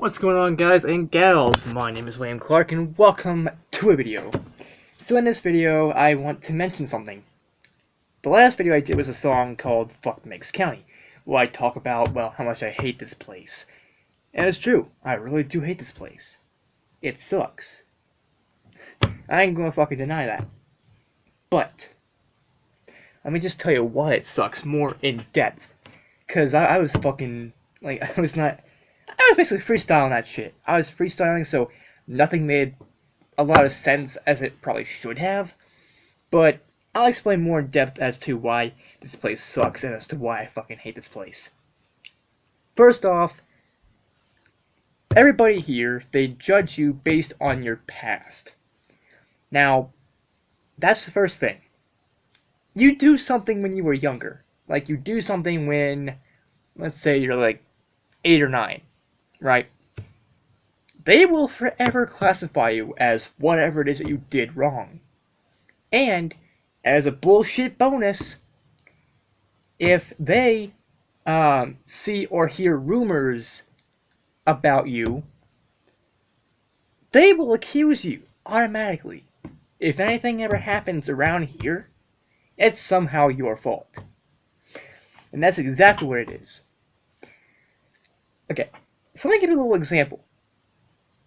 What's going on, guys and gals? My name is William Clark and welcome to a video. So in this video I want to mention something. The last video I did was a song called Fuck Meigs County, where I talk about, well, how much I hate this place. And it's true, I really do hate this place. It sucks. I ain't gonna fucking deny that. But let me just tell you why it sucks more in depth. Cause I was fucking, like, I was basically freestyling that shit. I was freestyling, so nothing made a lot of sense as it probably should have. But I'll explain more in depth as to why this place sucks and as to why I fucking hate this place. First off, everybody here, they judge you based on your past. Now, that's the first thing. You do something when you were younger. Like, you do something when, let's say you're like 8 or 9. Right? They will forever classify you as whatever it is that you did wrong. And, as a bullshit bonus, if they see or hear rumors about you, they will accuse you automatically. If anything ever happens around here, it's somehow your fault. And that's exactly what it is. Okay. So let me give you a little example.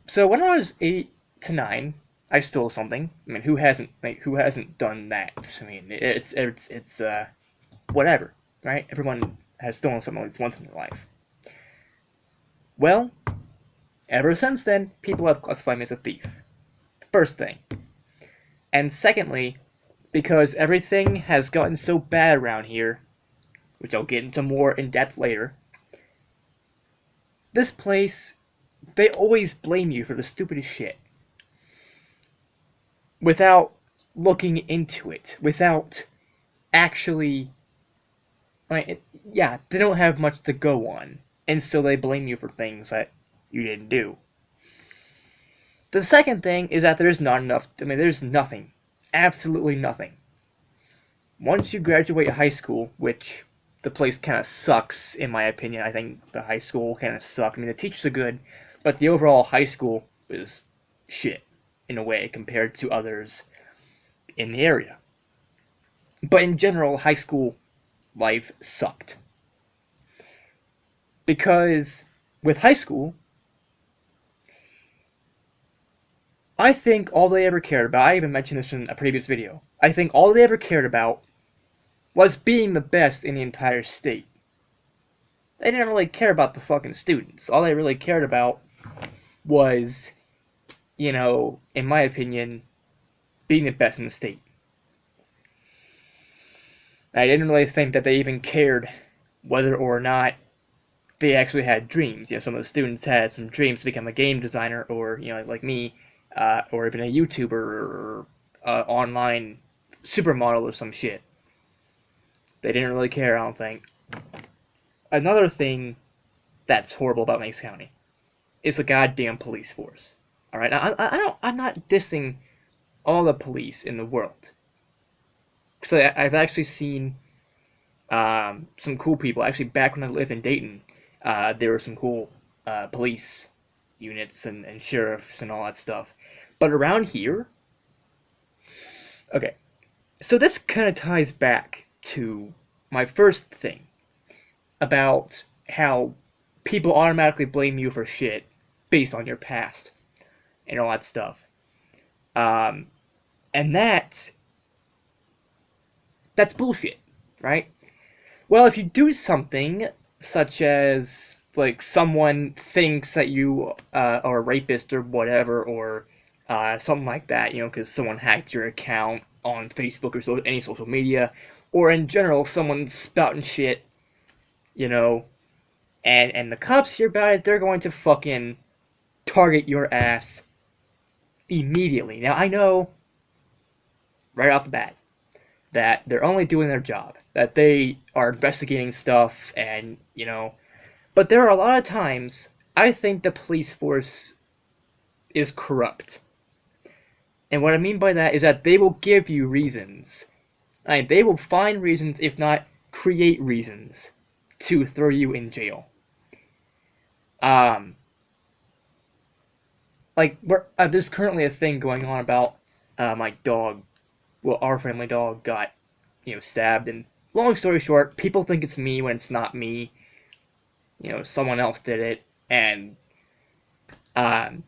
So when I was 8 to 9, I stole something. I mean, who hasn't done that? I mean, it's whatever, right? Everyone has stolen something at least once in their life. Well, ever since then, people have classified me as a thief. The first thing. And secondly, because everything has gotten so bad around here, which I'll get into more in depth later, this place, they always blame you for the stupidest shit. Without looking into it. Without actually... they don't have much to go on. And so they blame you for things that you didn't do. The second thing is that there's nothing. Absolutely nothing. Once you graduate high school, which... the place kind of sucks, in my opinion. I think the high school kind of sucked. I mean, the teachers are good, but the overall high school is shit, in a way, compared to others in the area. But in general, high school life sucked. Because with high school, I think all they ever cared about, I even mentioned this in a previous video, I think all they ever cared about was being the best in the entire state. They didn't really care about the fucking students. All they really cared about was, in my opinion, being the best in the state. I didn't really think that they even cared whether or not they actually had dreams. Some of the students had some dreams to become a game designer or, like me, or even a YouTuber or online supermodel or some shit. They didn't really care, I don't think. Another thing that's horrible about Meigs County is the goddamn police force. Alright, I'm not dissing all the police in the world. So I've actually seen some cool people. Actually, back when I lived in Dayton, there were some cool police units and sheriffs and all that stuff. But around here... okay, so this kind of ties back to my first thing about how people automatically blame you for shit based on your past and all that stuff. And that's bullshit, right? Well, if you do something such as, like, someone thinks that you are a rapist or whatever, or something like that, because someone hacked your account on Facebook or any social media, or in general, someone's spouting shit, and the cops hear about it, they're going to fucking target your ass immediately. Now, I know, right off the bat, that they're only doing their job, that they are investigating stuff, and, but there are a lot of times, I think the police force is corrupt. And what I mean by that is that they will give you reasons. They will find reasons, if not create reasons, to throw you in jail. like there's currently a thing going on about my dog. Well, our family dog got stabbed, and long story short, people think it's me when it's not me. Someone else did it, and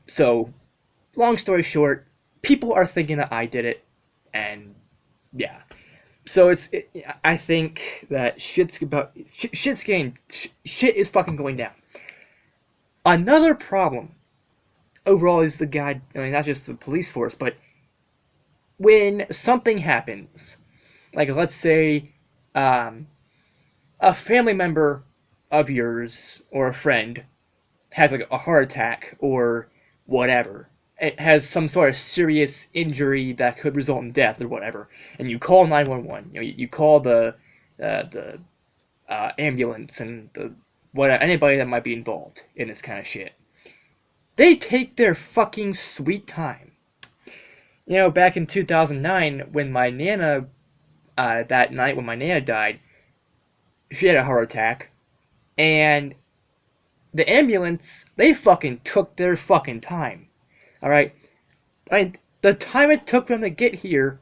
so long story short, people are thinking that I did it, and yeah. So I think that shit is fucking going down. Another problem overall is the guy. I mean, not just the police force, but when something happens, like let's say um, a family member of yours or a friend has like a heart attack or whatever, it has some sort of serious injury that could result in death or whatever, and you call 911. You call the ambulance and the anybody that might be involved in this kind of shit. They take their fucking sweet time. Back in 2009, when my nana, that night when my nana died, she had a heart attack, and the ambulance, they fucking took their fucking time. Alright? I mean, the time it took them to get here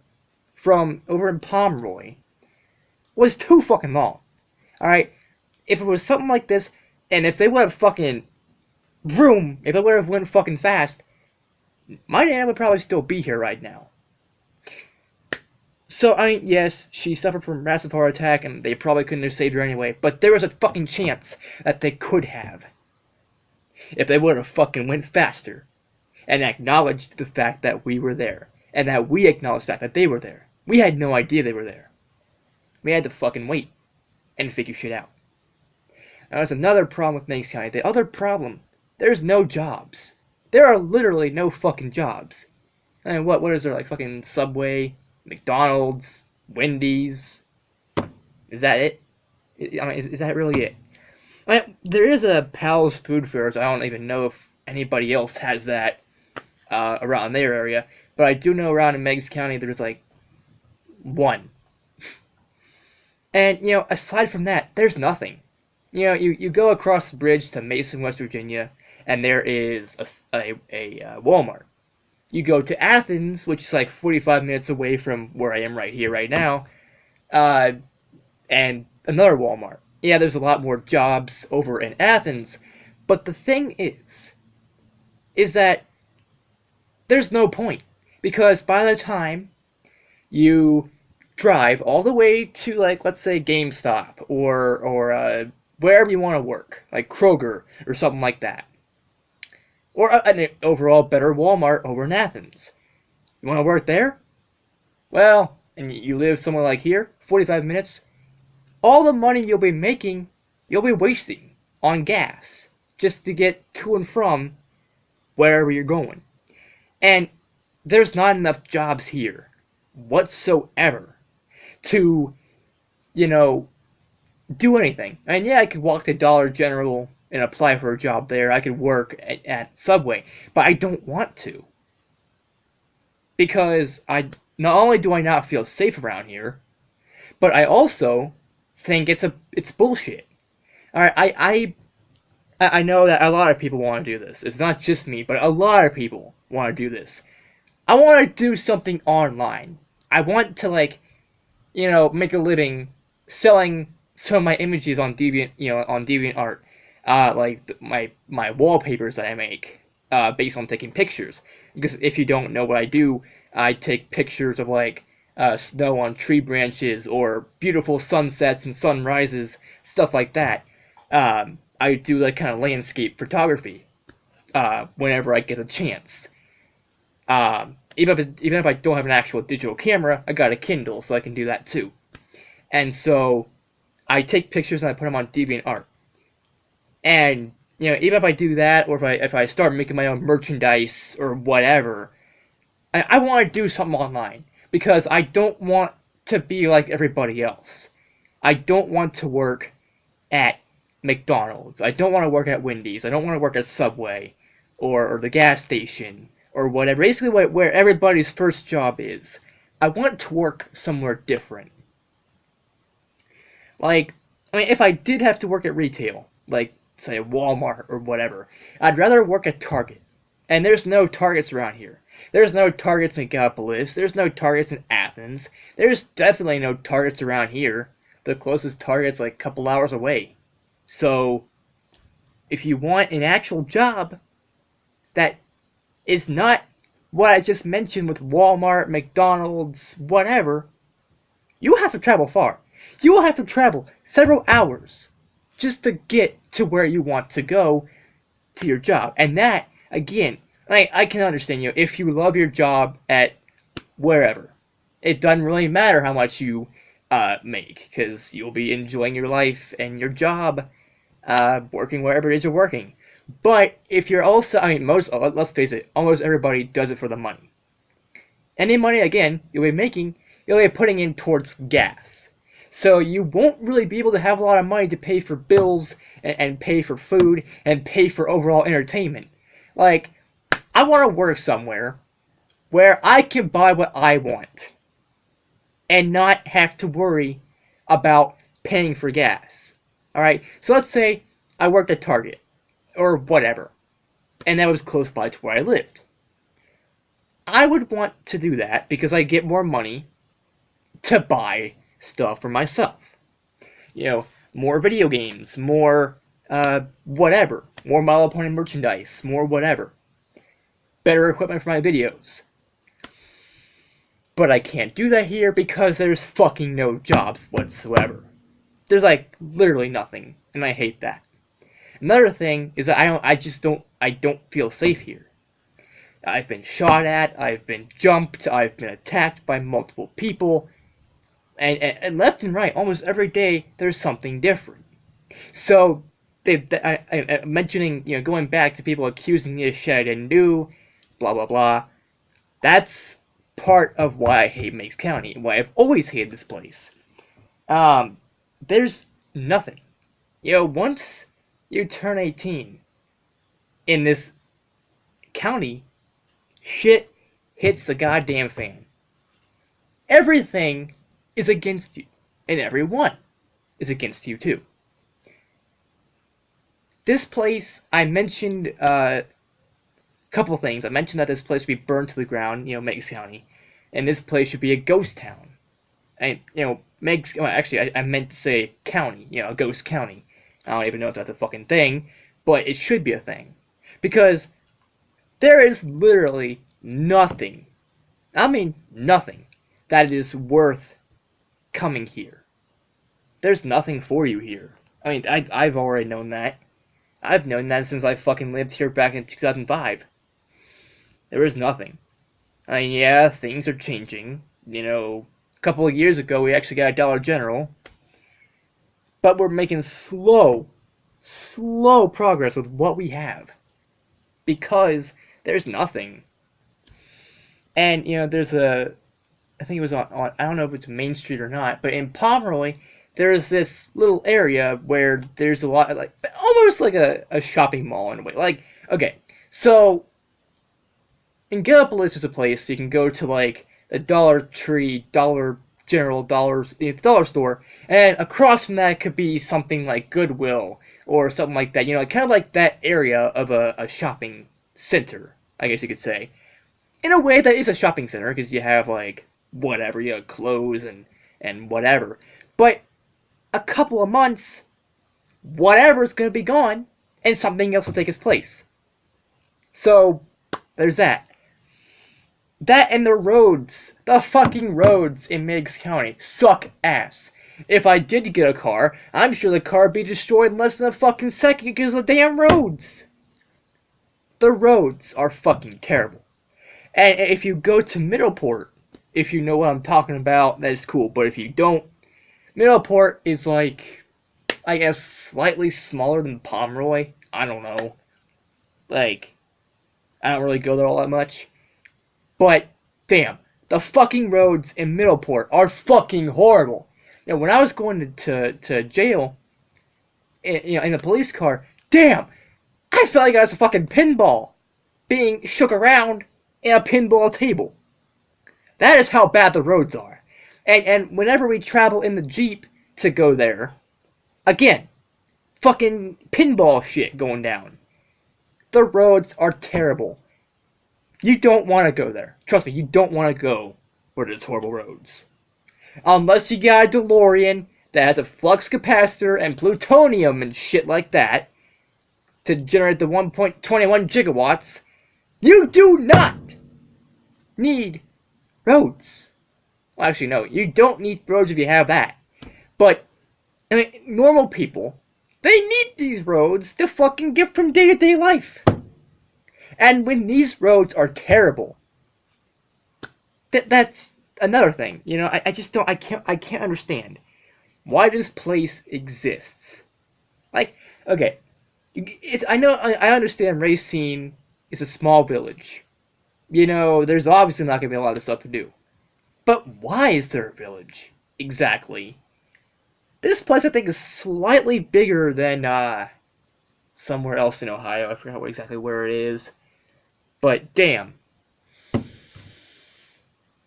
from over in Pomeroy was too fucking long. Alright? If it was something like this, and if they would have fucking if it would have went fucking fast, my nana would probably still be here right now. So, I mean, yes, she suffered from a massive heart attack, and they probably couldn't have saved her anyway, but there was a fucking chance that they could have. If they would have fucking went faster, and acknowledged the fact that we were there, and that we acknowledged the fact that they were there. We had no idea they were there. We had to fucking wait, and figure shit out. Now, there's another problem with Meigs County. The other problem, there's no jobs. There are literally no fucking jobs. I mean, what is there, like fucking Subway, McDonald's, Wendy's? Is that it? I mean, is that really it? I mean, there is a Pal's Food Fairs. I don't even know if anybody else has that around their area, but I do know around in Meigs County there's like one. And, aside from that, there's nothing. You go across the bridge to Mason, West Virginia, and there is a Walmart. You go to Athens, which is like 45 minutes away from where I am right here, right now, and another Walmart. Yeah, there's a lot more jobs over in Athens, but the thing is that there's no point, because by the time you drive all the way to, like, let's say GameStop or wherever you want to work, like Kroger or something like that, or an overall better Walmart over in Athens. You want to work there? Well, and you live somewhere like here, 45 minutes, all the money you'll be making, you'll be wasting on gas just to get to and from wherever you're going. And there's not enough jobs here whatsoever to, do anything. And yeah, I could walk to Dollar General and apply for a job there. I could work at Subway, but I don't want to. Because not only do I not feel safe around here, but I also think it's bullshit. Alright, I know that a lot of people want to do this. It's not just me, but a lot of people want to do this. I want to do something online. I want to, like, make a living selling some of my images on DeviantArt. Like my wallpapers that I make, based on taking pictures. Because if you don't know what I do, I take pictures of, like, snow on tree branches, or beautiful sunsets and sunrises, stuff like that. I do, like, kind of landscape photography, whenever I get a chance. Even if I don't have an actual digital camera, I got a Kindle, so I can do that too. And so I take pictures and I put them on DeviantArt. And even if I do that, or if I start making my own merchandise or whatever, I want to do something online, because I don't want to be like everybody else. I don't want to work at McDonald's. I don't want to work at Wendy's. I don't want to work at Subway or the gas station or whatever. Basically, where everybody's first job is. I want to work somewhere different. Like, I mean, if I did have to work at retail, like, say, Walmart or whatever, I'd rather work at Target. And there's no Targets around here. There's no Targets in Gallipolis. There's no Targets in Athens. There's definitely no Targets around here. The closest Target's like a couple hours away. So, if you want an actual job that is not what I just mentioned with Walmart, McDonald's, whatever, you have to travel far. You will have to travel several hours just to get to where you want to go to your job. And that, again, I can understand, if you love your job at wherever, it doesn't really matter how much you make, because you'll be enjoying your life and your job working wherever it is you're working. But if you're also, let's face it, almost everybody does it for the money. Any money, again, you'll be putting in towards gas. So you won't really be able to have a lot of money to pay for bills and pay for food and pay for overall entertainment. Like, I want to work somewhere where I can buy what I want and not have to worry about paying for gas. Alright, so let's say I worked at Target or whatever, and that was close by to where I lived. I would want to do that because I get more money to buy stuff for myself. More video games, more whatever, more My Little Pony merchandise, more whatever. Better equipment for my videos. But I can't do that here because there's fucking no jobs whatsoever. There's like literally nothing, and I hate that. Another thing is that I don't feel safe here. I've been shot at, I've been jumped, I've been attacked by multiple people, and left and right, almost every day, there's something different. So, mentioning, going back to people accusing me of shit I didn't do, blah blah blah, that's part of why I hate Meigs County, and why I've always hated this place. There's nothing. Once you turn 18 in this county, shit hits the goddamn fan. Everything is against you, and everyone is against you too. This place, I mentioned a couple things. I mentioned that this place should be burned to the ground, Meigs County, and this place should be a ghost town. And, Meigs, actually, I meant to say county, a ghost county. I don't even know if that's a fucking thing, but it should be a thing. Because there is literally nothing, nothing, that is worth coming here. There's nothing for you here. I've already known that. I've known that since I fucking lived here back in 2005. There is nothing. Yeah, things are changing. A couple of years ago we actually got a Dollar General. But we're making slow progress with what we have. Because there's nothing. And, there's I think it was on, I don't know if it's Main Street or not, but in Pomeroy, there's this little area where there's a lot, almost like a shopping mall in a way. Okay, so, in Gallipolis there's a place you can go to, the Dollar Tree, Dollar General, dollar store, and across from that could be something like Goodwill, or something like that, kind of like that area of a shopping center, I guess you could say. In a way that is a shopping center, because you have, whatever, clothes and whatever. But a couple of months, whatever's going to be gone, and something else will take its place. So, there's that. That and the roads, the fucking roads in Meigs County suck ass. If I did get a car, I'm sure the car would be destroyed in less than a fucking second because of the damn roads. The roads are fucking terrible. And if you go to Middleport, if you know what I'm talking about, that's cool. But if you don't, Middleport is I guess, slightly smaller than Pomeroy. I don't know. I don't really go there all that much. But, damn, the fucking roads in Middleport are fucking horrible. When I was going to jail, in the police car, damn, I felt like I was a fucking pinball being shook around in a pinball table. That is how bad the roads are. And whenever we travel in the Jeep to go there, again, fucking pinball shit going down. The roads are terrible. You don't want to go there. Trust me, you don't want to go where there's horrible roads. Unless you got a DeLorean that has a flux capacitor and plutonium and shit like that to generate the 1.21 gigawatts, you do not need roads. Well, actually, no, you don't need roads if you have that. But, I mean, normal people, they need these roads to fucking get from day-to-day life. And when these roads are terrible, that's another thing. You know, I just don't, I can't understand why this place exists. Like, okay, I understand Racine is a small village. You know, there's obviously not gonna be a lot of stuff to do. But why is there a village exactly? This place I think is slightly bigger than somewhere else in Ohio. I forgot exactly where it is. But damn.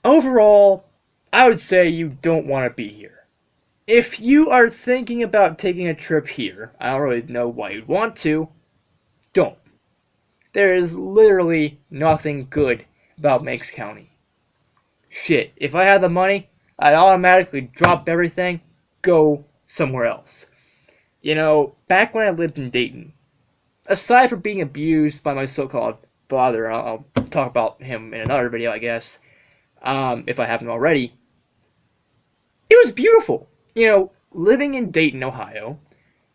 Overall, I would say you don't want to be here. If you are thinking about taking a trip here, I don't really know why you'd want to, don't. There is literally nothing good about Meigs County. Shit, if I had the money, I'd automatically drop everything, go somewhere else. You know, back when I lived in Dayton, aside from being abused by my so-called father, I'll talk about him in another video, I guess, if I haven't already, it was beautiful. You know, living in Dayton, Ohio,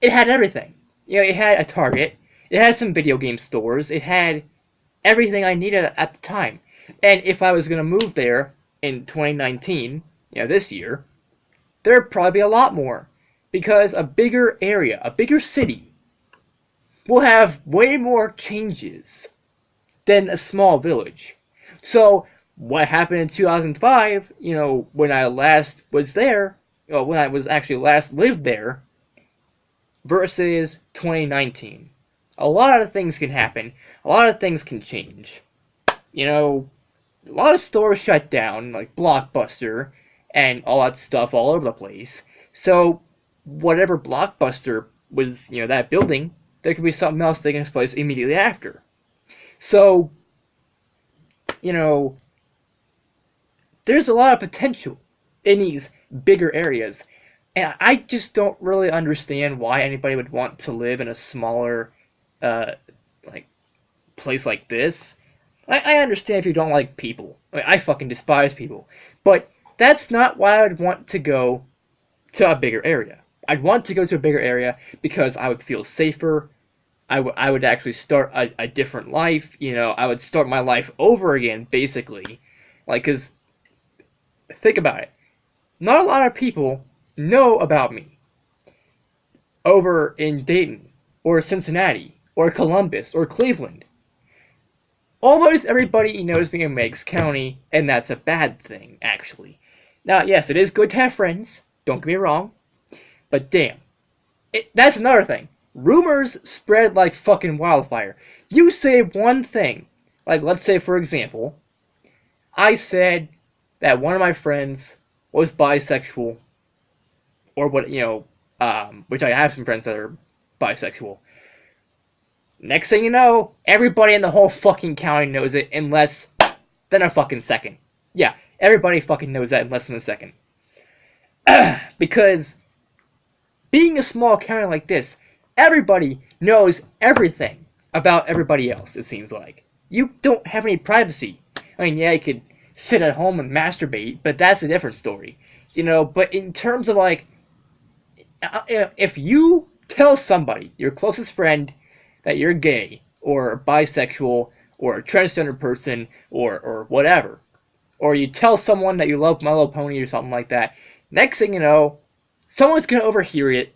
it had everything. You know, it had a Target, it had some video game stores, it had everything I needed at the time. And if I was going to move there in 2019, you know, this year, there'd probably be a lot more. Because a bigger area, a bigger city, will have way more changes than a small village. So, what happened in 2005, you know, when I last was there, when I was actually last lived there, versus 2019. A lot of things can happen. A lot of things can change. You know, a lot of stores shut down, like Blockbuster, and all that stuff all over the place. So, whatever Blockbuster was, you know, that building, there could be something else taking place immediately after. So, you know, there's a lot of potential in these bigger areas. And I just don't really understand why anybody would want to live in a smaller, like, place like this. I understand if you don't like people. I fucking despise people. But that's not why I would want to go to a bigger area. I'd want to go to a bigger area because I would feel safer. I would actually start a different life. You know, I would start my life over again, basically. Like, because, think about it. Not a lot of people know about me over in Dayton, or Cincinnati, or Columbus, or Cleveland. Almost everybody knows me in Meigs County, and that's a bad thing, actually. Now, yes, it is good to have friends, don't get me wrong, but damn. That's another thing. Rumors spread like fucking wildfire. You say one thing, like let's say for example, I said that one of my friends was bisexual, or what, you know, which I have some friends that are bisexual. Next thing you know, everybody in the whole fucking county knows it in less than a fucking second. Yeah, everybody fucking knows that in less than a second. Because being a small county like this, everybody knows everything about everybody else, it seems like. You don't have any privacy. I mean, yeah, you could sit at home and masturbate, but that's a different story. You know, but in terms of like, if you tell somebody, your closest friend, that you're gay, or bisexual, or a transgender person, or whatever, or you tell someone that you love My Little Pony or something like that, next thing you know, someone's going to overhear it,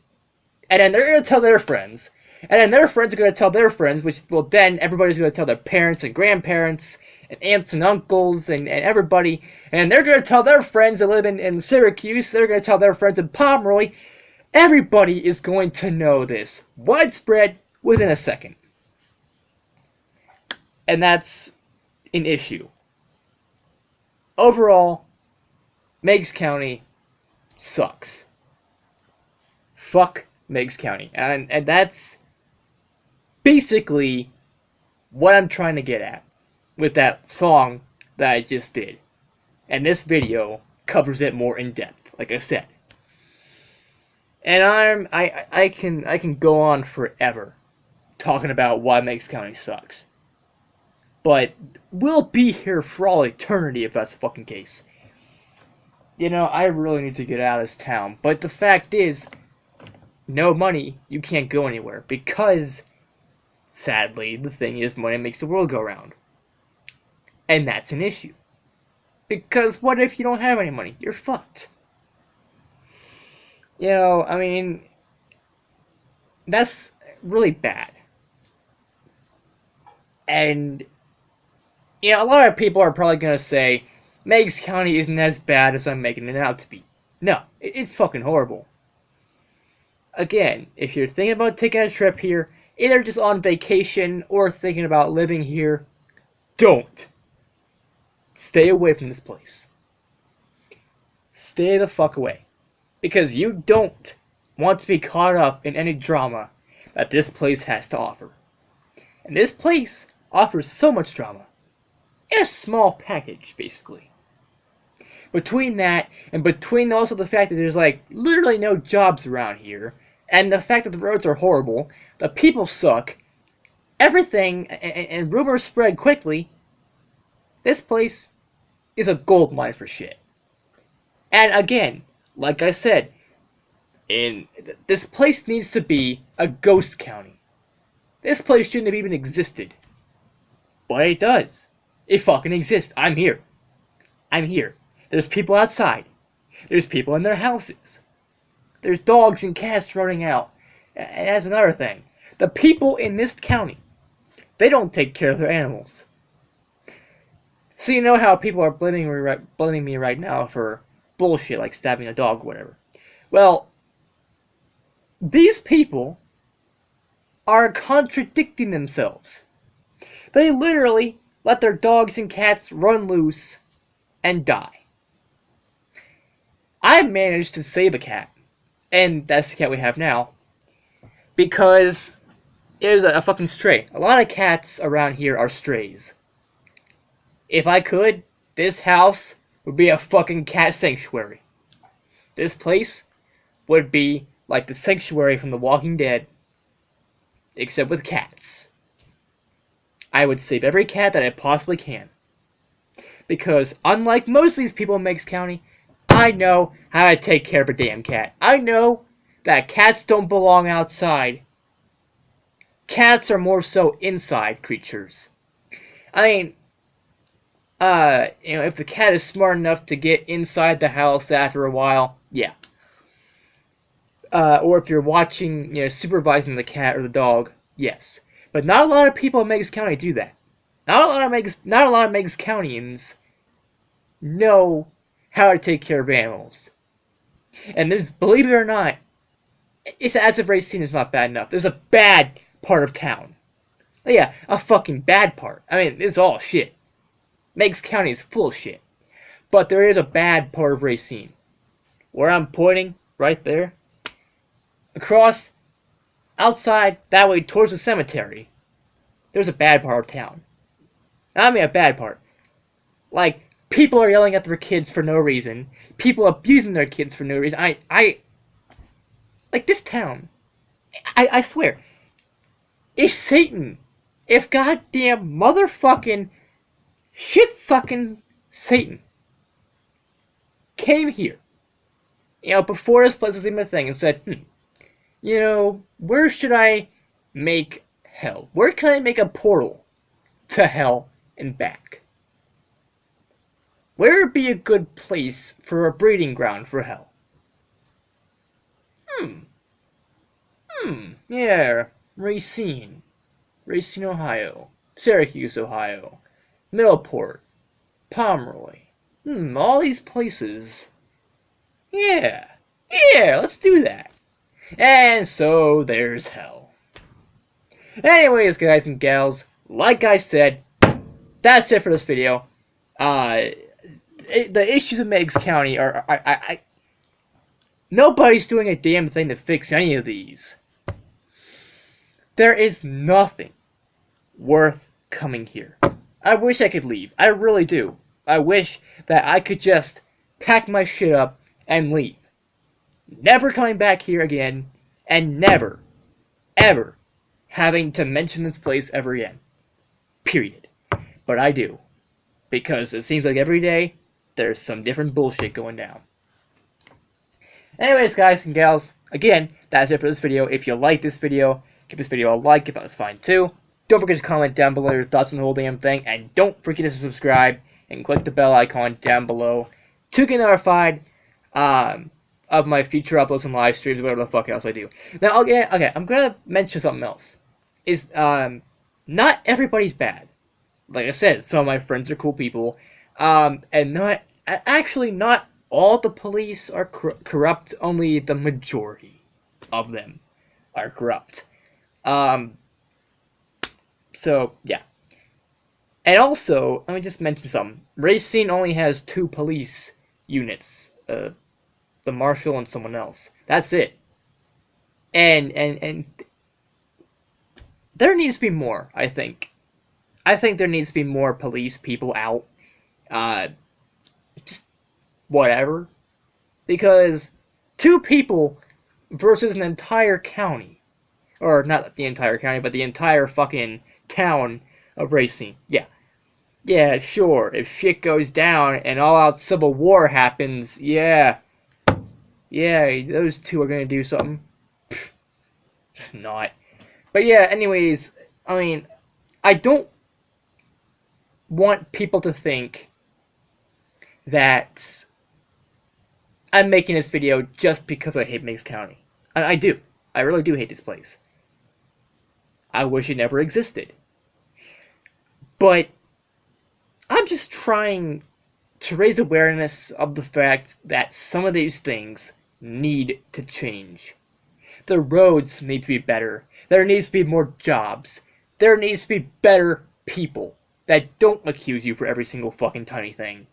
and then they're going to tell their friends, and then their friends are going to tell their friends, which, well, then everybody's going to tell their parents and grandparents, and aunts and uncles, and everybody, and they're going to tell their friends that live in Syracuse, they're going to tell their friends in Pomeroy. Everybody is going to know this. Widespread, within a second. And that's an issue. Overall, Meigs County sucks. Fuck Meigs County. And that's basically what I'm trying to get at. with that song that I just did. And this video covers it more in depth, like I said. And I can go on forever talking about why Meigs County sucks. But we'll be here for all eternity if that's the fucking case. You know, I really need to get out of this town. But the fact is, no money, you can't go anywhere. Because, sadly, the thing is, money makes the world go round. And that's an issue. Because what if you don't have any money? You're fucked. You know, I mean, that's really bad. And, you know, a lot of people are probably going to say, Meigs County isn't as bad as I'm making it out to be. No, it's fucking horrible. Again, if you're thinking about taking a trip here, either just on vacation or thinking about living here, don't. Stay away from this place. Stay the fuck away. Because you don't want to be caught up in any drama that this place has to offer. And this place offers so much drama. In a small package, basically. Between that, and between also the fact that there's like literally no jobs around here, and the fact that the roads are horrible, the people suck, everything, and rumors spread quickly, this place is a gold mine for shit. And again, like I said, this place needs to be a ghost county. This place shouldn't have even existed. But it does. It fucking exists. I'm here. I'm here. There's people outside. There's people in their houses. There's dogs and cats running out. And that's another thing. The people in this county, they don't take care of their animals. So you know how people are blaming me right now for bullshit like stabbing a dog or whatever. Well, these people are contradicting themselves. They literally let their dogs and cats run loose and die. I managed to save a cat, and that's the cat we have now, because it was a fucking stray. A lot of cats around here are strays. If I could, this house would be a fucking cat sanctuary. This place would be like the sanctuary from The Walking Dead, except with cats. I would save every cat that I possibly can. Because unlike most of these people in Meigs County, I know how to take care of a damn cat. I know that cats don't belong outside. Cats are more so inside creatures. I mean, if the cat is smart enough to get inside the house after a while, yeah. Or if you're watching, supervising the cat or the dog, yes. But not a lot of people in Meigs County do that. Not a lot of Meigs Countyans know how to take care of animals. And there's, believe it or not, it's as of racing is not bad enough. There's a bad part of town. Yeah, a fucking bad part. I mean, this is all shit. Meigs County is full of shit. But there is a bad part of Racine. Where I'm pointing, right there, across, outside, that way towards the cemetery, there's a bad part of town. I mean a bad part. Like, people are yelling at their kids for no reason. People abusing their kids for no reason. Like this town, I swear, if Satan, if goddamn motherfucking shit-sucking Satan came here, before this place was even a thing, and said, where should I make hell? Where can I make a portal to hell and back? Where would be a good place for a breeding ground for hell? Yeah, Racine, Ohio, Syracuse, Ohio, Millport, Pomeroy, all these places. Yeah, let's do that. And so there's hell. Anyways, guys and gals, like I said, that's it for this video. The issues in Meigs County are nobody's doing a damn thing to fix any of these. There is nothing worth coming here. I wish I could leave. I really do. I wish that I could just pack my shit up and leave. Never coming back here again, and never, ever having to mention this place ever again. Period. But I do. Because it seems like every day, there's some different bullshit going down. Anyways, guys and gals, again, that's it for this video. If you like this video, give this video a like if that was fine too. Don't forget to comment down below your thoughts on the whole damn thing, and don't forget to subscribe and click the bell icon down below to get notified of my future uploads and live streams, whatever the fuck else I do. Now, okay, I'm gonna mention something else. Is not everybody's bad. Like I said, some of my friends are cool people, and not all the police are corrupt. Only the majority of them are corrupt. So, yeah. And also, let me just mention something. Racine only has 2 police units. The marshal and someone else. That's it. And there needs to be more, I think. I think there needs to be more police people out. Just whatever. Because 2 people versus an entire county. Or not the entire county, but the entire fucking town of Racine. Yeah. Yeah, sure. If shit goes down and all-out civil war happens, yeah, those 2 are gonna do something. Pfft, not. But yeah, anyways, I mean, I don't want people to think that I'm making this video just because I hate Meigs County. I do. I really do hate this place. I wish it never existed. But I'm just trying to raise awareness of the fact that some of these things need to change. The roads need to be better. There needs to be more jobs. There needs to be better people that don't accuse you for every single fucking tiny thing.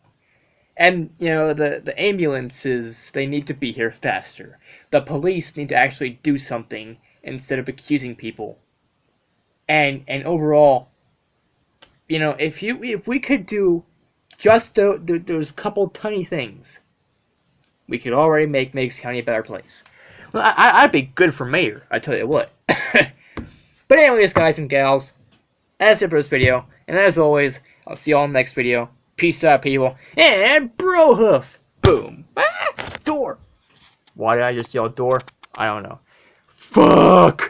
And, you know, the ambulances, they need to be here faster. The police need to actually do something instead of accusing people. And overall, you know, if we could do just those couple tiny things, we could already make Meigs County a better place. Well, I'd be good for mayor, I tell you what. But anyways, guys and gals, that's it for this video. And as always, I'll see you all in the next video. Peace out, people. And bro hoof. Boom. Ah, door. Why did I just yell door? I don't know. Fuck.